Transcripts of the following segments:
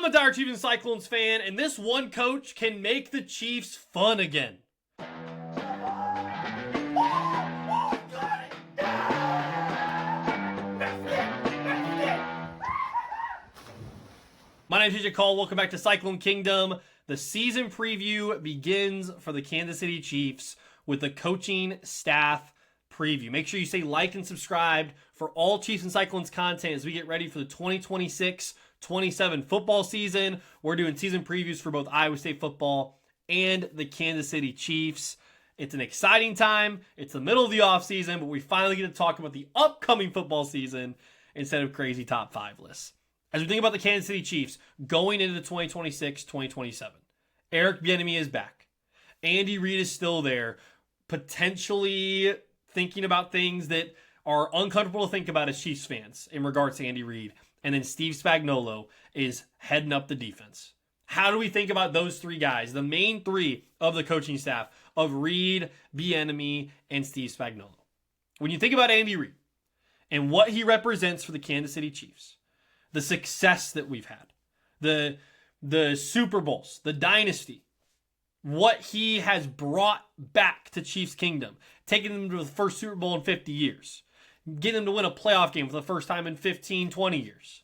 a dire Chiefs and Cyclones fan, and this one coach can make the Chiefs fun again. My name is TJ Call. Welcome back to Cyclone Kingdom. The season preview begins for the Kansas City Chiefs with the coaching staff preview. Make sure you say like and subscribe for all Chiefs and Cyclones content as we get ready for the 2026-27 football season. We're doing season previews for both Iowa State football and the Kansas City Chiefs. It's an exciting time. It's the middle of the offseason, but we finally get to talk about the upcoming football season instead of crazy top 5 lists. As we think about the Kansas City Chiefs going into the 2026-2027, Eric Bieniemy is back. Andy Reid is still there, potentially thinking about things that are uncomfortable to think about as Chiefs fans in regards to Andy Reid. And then Steve Spagnuolo is heading up the defense. How do we think about those three guys, the main three of the coaching staff of Reid, Bieniemy, and Steve Spagnuolo? When you think about Andy Reid and what he represents for the Kansas City Chiefs, the success that we've had, the Super Bowls, the dynasty, what he has brought back to Chiefs Kingdom, taking them to the first Super Bowl in 50 years, getting them to win a playoff game for the first time in 15, 20 years,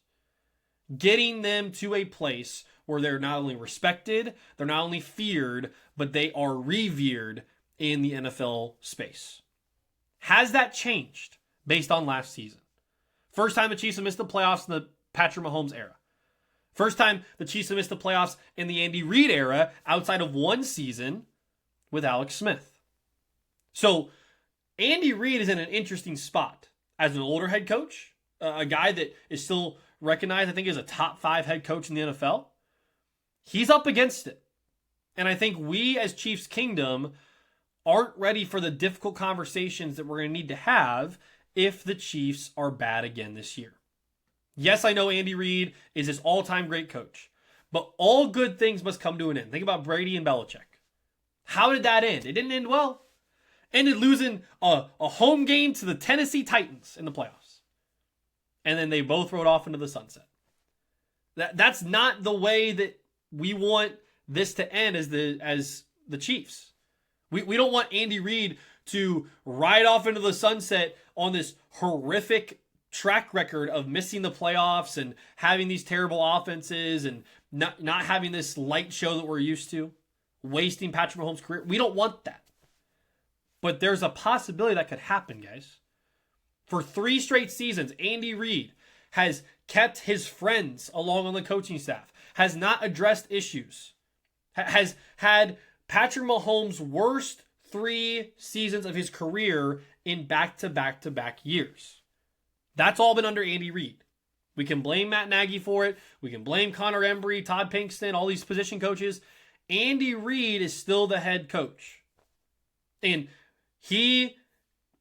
getting them to a place where they're not only respected, they're not only feared, but they are revered in the NFL space. Has that changed based on last season? First time the Chiefs have missed the playoffs in the Patrick Mahomes era. First time the Chiefs have missed the playoffs in the Andy Reid era outside of one season with Alex Smith. So Andy Reid is in an interesting spot as an older head coach, a guy that is still recognized, I think, as a top 5 head coach in the NFL. He's up against it. And I think we as Chiefs Kingdom aren't ready for the difficult conversations that we're going to need to have if the Chiefs are bad again this year. Yes, I know Andy Reid is his all-time great coach, but all good things must come to an end. Think about Brady and Belichick. How did that end? It didn't end well. Ended losing a home game to the Tennessee Titans in the playoffs. And then they both rode off into the sunset. That's not the way that we want this to end as the Chiefs. We don't want Andy Reid to ride off into the sunset on this horrific track record of missing the playoffs and having these terrible offenses and not having this light show that we're used to, wasting Patrick Mahomes' career. We don't want that. But there's a possibility that could happen, guys. For 3 straight seasons, Andy Reid has kept his friends along on the coaching staff, has not addressed issues, has had Patrick Mahomes' worst 3 seasons of his career in back-to-back-to-back years. That's all been under Andy Reid. We can blame Matt Nagy for it. We can blame Connor Embry, Todd Pinkston, all these position coaches. Andy Reid is still the head coach. And he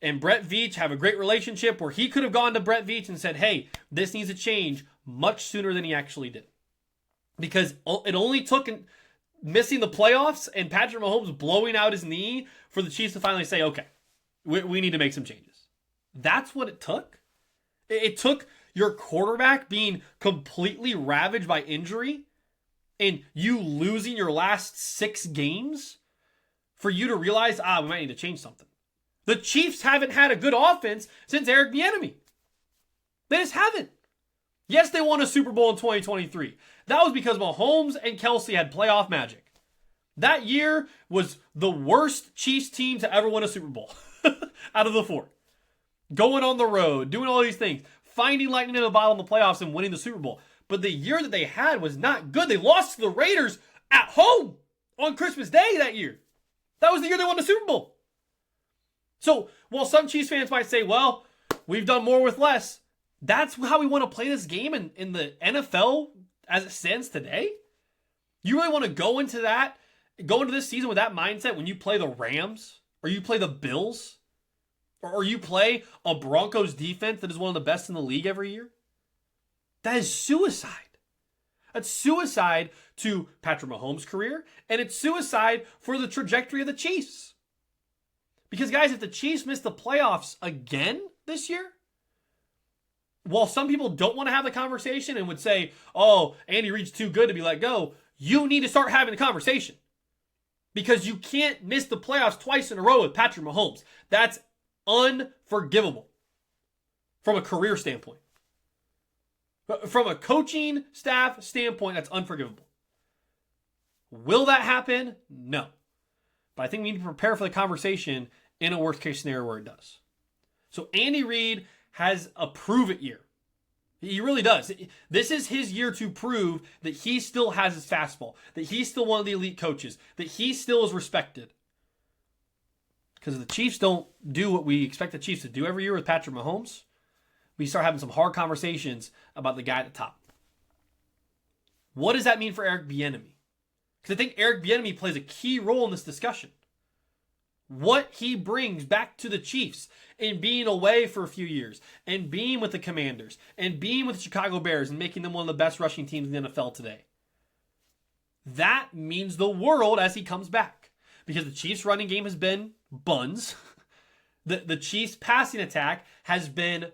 and Brett Veach have a great relationship where he could have gone to Brett Veach and said, hey, this needs to change much sooner than he actually did. Because it only took missing the playoffs and Patrick Mahomes blowing out his knee for the Chiefs to finally say, okay, we need to make some changes. That's what it took. It took your quarterback being completely ravaged by injury and you losing your last 6 games for you to realize, we might need to change something. The Chiefs haven't had a good offense since Eric Bieniemy. They just haven't. Yes, they won a Super Bowl in 2023. That was because Mahomes and Kelsey had playoff magic. That year was the worst Chiefs team to ever win a Super Bowl out of the 4. Going on the road, doing all these things, finding lightning in a bottle in the playoffs and winning the Super Bowl. But the year that they had was not good. They lost to the Raiders at home on Christmas Day that year. That was the year they won the Super Bowl. So, while some Chiefs fans might say, well, we've done more with less, that's how we want to play this game in the NFL as it stands today? You really want to go into this season with that mindset when you play the Rams or you play the Bills? Or you play a Broncos defense that is one of the best in the league every year? That is suicide. That's suicide to Patrick Mahomes' career, and it's suicide for the trajectory of the Chiefs. Because, guys, if the Chiefs miss the playoffs again this year, while some people don't want to have the conversation and would say, oh, Andy Reid's too good to be let go, you need to start having the conversation. Because you can't miss the playoffs twice in a row with Patrick Mahomes. That's unforgivable from a career standpoint. From a coaching staff standpoint, that's unforgivable. Will that happen? No. But I think we need to prepare for the conversation in a worst case scenario where it does. So Andy Reid has a prove it year. He really does. This is his year to prove that he still has his fastball, that he's still one of the elite coaches, that he still is respected. Because if the Chiefs don't do what we expect the Chiefs to do every year with Patrick Mahomes, we start having some hard conversations about the guy at the top. What does that mean for Eric Bieniemy? Because I think Eric Bieniemy plays a key role in this discussion. What he brings back to the Chiefs in being away for a few years and being with the Commanders and being with the Chicago Bears and making them one of the best rushing teams in the NFL today. That means the world as he comes back. Because the Chiefs running game has been buns. The Chiefs passing attack has been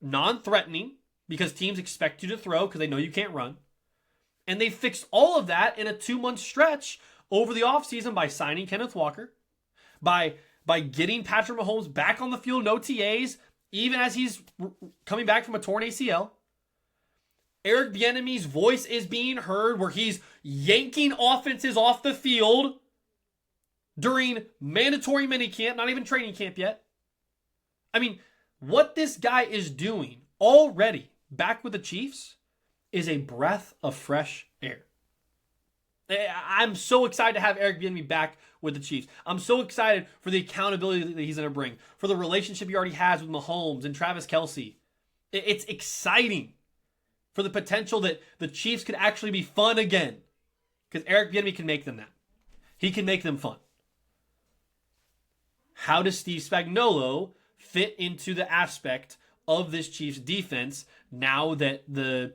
non-threatening because teams expect you to throw because they know you can't run. And they fixed all of that in a 2-month stretch over the offseason by signing Kenneth Walker, by getting Patrick Mahomes back on the field, no TAs, even as he's coming back from a torn ACL. Eric Bieniemy's voice is being heard where he's yanking offenses off the field during mandatory minicamp, not even training camp yet. I mean, what this guy is doing already back with the Chiefs is a breath of fresh air. I'm so excited to have Eric Bieniemy back with the Chiefs. I'm so excited for the accountability that he's going to bring, for the relationship he already has with Mahomes and Travis Kelce. It's exciting for the potential that the Chiefs could actually be fun again, because Eric Bieniemy can make them that. He can make them fun. How does Steve Spagnuolo fit into the aspect of this Chiefs defense now that the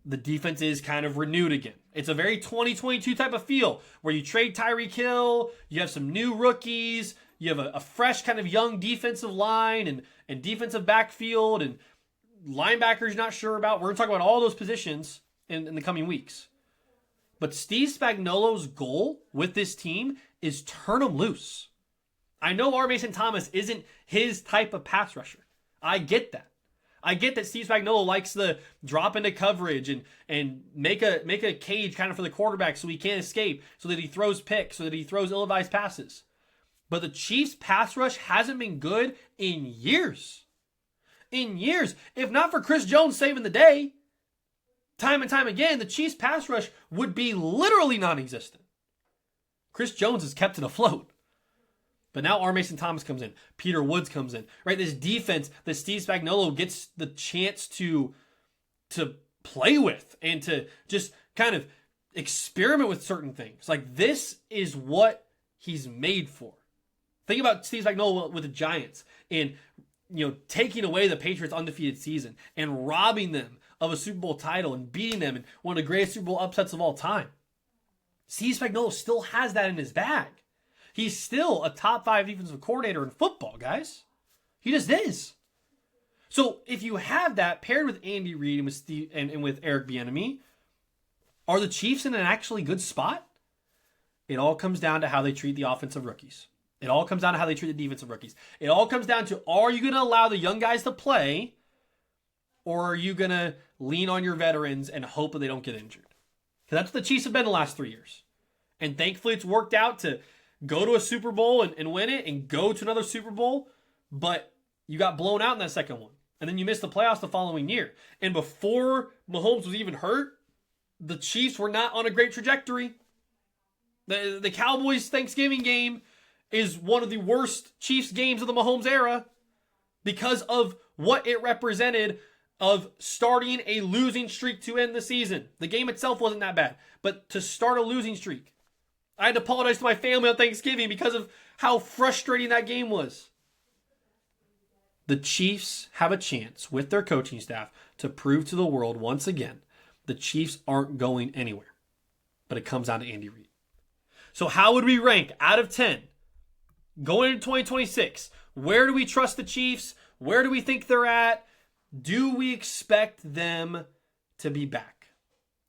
defense is kind of renewed again? It's a very 2022 type of feel where you trade Tyreek Hill, you have some new rookies, you have a fresh kind of young defensive line and defensive backfield and linebackers you're not sure about. We're going to talk about all those positions in the coming weeks. But Steve Spagnuolo's goal with this team is turn them loose. I know R. Mason Thomas isn't his type of pass rusher. I get that. I get that Steve Spagnuolo likes the drop into coverage and make a cage kind of for the quarterback so he can't escape, so that he throws picks, so that he throws ill-advised passes. But the Chiefs' pass rush hasn't been good in years. In years. If not for Chris Jones saving the day, time and time again, the Chiefs' pass rush would be literally non-existent. Chris Jones has kept it afloat. But now R. Mason Thomas comes in. Peter Woods comes in. Right? This defense that Steve Spagnuolo gets the chance to play with and to just kind of experiment with certain things. Like, this is what he's made for. Think about Steve Spagnuolo with the Giants and, taking away the Patriots' undefeated season and robbing them of a Super Bowl title and beating them in one of the greatest Super Bowl upsets of all time. Steve Spagnuolo still has that in his bag. He's still a top 5 defensive coordinator in football, guys. He just is. So if you have that paired with Andy Reid and with Steve and with Eric Bieniemy, are the Chiefs in an actually good spot? It all comes down to how they treat the offensive rookies. It all comes down to how they treat the defensive rookies. It all comes down to, are you going to allow the young guys to play, or are you going to lean on your veterans and hope that they don't get injured? Because that's what the Chiefs have been the last 3 years. And thankfully it's worked out to go to a Super Bowl and win it and go to another Super Bowl, but you got blown out in that second one. And then you missed the playoffs the following year. And before Mahomes was even hurt, the Chiefs were not on a great trajectory. The Cowboys Thanksgiving game is one of the worst Chiefs games of the Mahomes era because of what it represented of starting a losing streak to end the season. The game itself wasn't that bad, but to start a losing streak. I had to apologize to my family on Thanksgiving because of how frustrating that game was. The Chiefs have a chance with their coaching staff to prove to the world once again the Chiefs aren't going anywhere. But it comes down to Andy Reid. So how would we rank out of 10 going into 2026? Where do we trust the Chiefs? Where do we think they're at? Do we expect them to be back?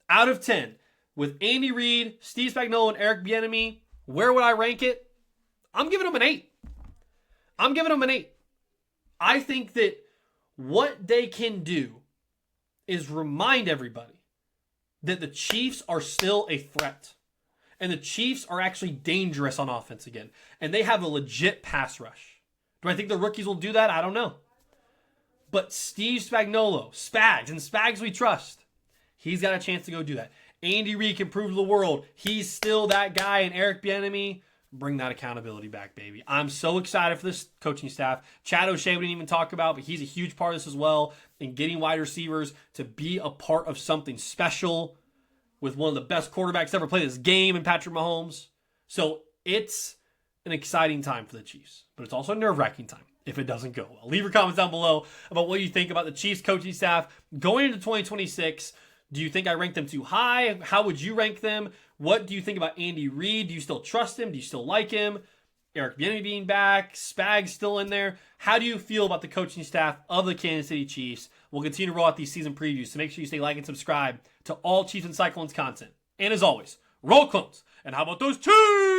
Out of 10, with Andy Reid, Steve Spagnuolo, and Eric Bieniemy, where would I rank it? I'm giving them an 8. I'm giving them an 8. I think that what they can do is remind everybody that the Chiefs are still a threat. And the Chiefs are actually dangerous on offense again. And they have a legit pass rush. Do I think the rookies will do that? I don't know. But Steve Spagnuolo, Spags, and Spags we trust, he's got a chance to go do that. Andy Reid can prove to the world he's still that guy. And Eric Bieniemy, bring that accountability back, baby. I'm so excited for this coaching staff. Chad O'Shea we didn't even talk about, but he's a huge part of this as well. In getting wide receivers to be a part of something special with one of the best quarterbacks ever played this game in Patrick Mahomes. So it's an exciting time for the Chiefs, but it's also a nerve-wracking time if it doesn't go well. Leave your comments down below about what you think about the Chiefs coaching staff going into 2026. Do you think I ranked them too high? How would you rank them? What do you think about Andy Reid? Do you still trust him? Do you still like him? Eric Bieniemy being back, Spags still in there. How do you feel about the coaching staff of the Kansas City Chiefs? We'll continue to roll out these season previews, so make sure you stay like and subscribe to all Chiefs and Cyclones content. And as always, roll clones. And how about those Chiefs?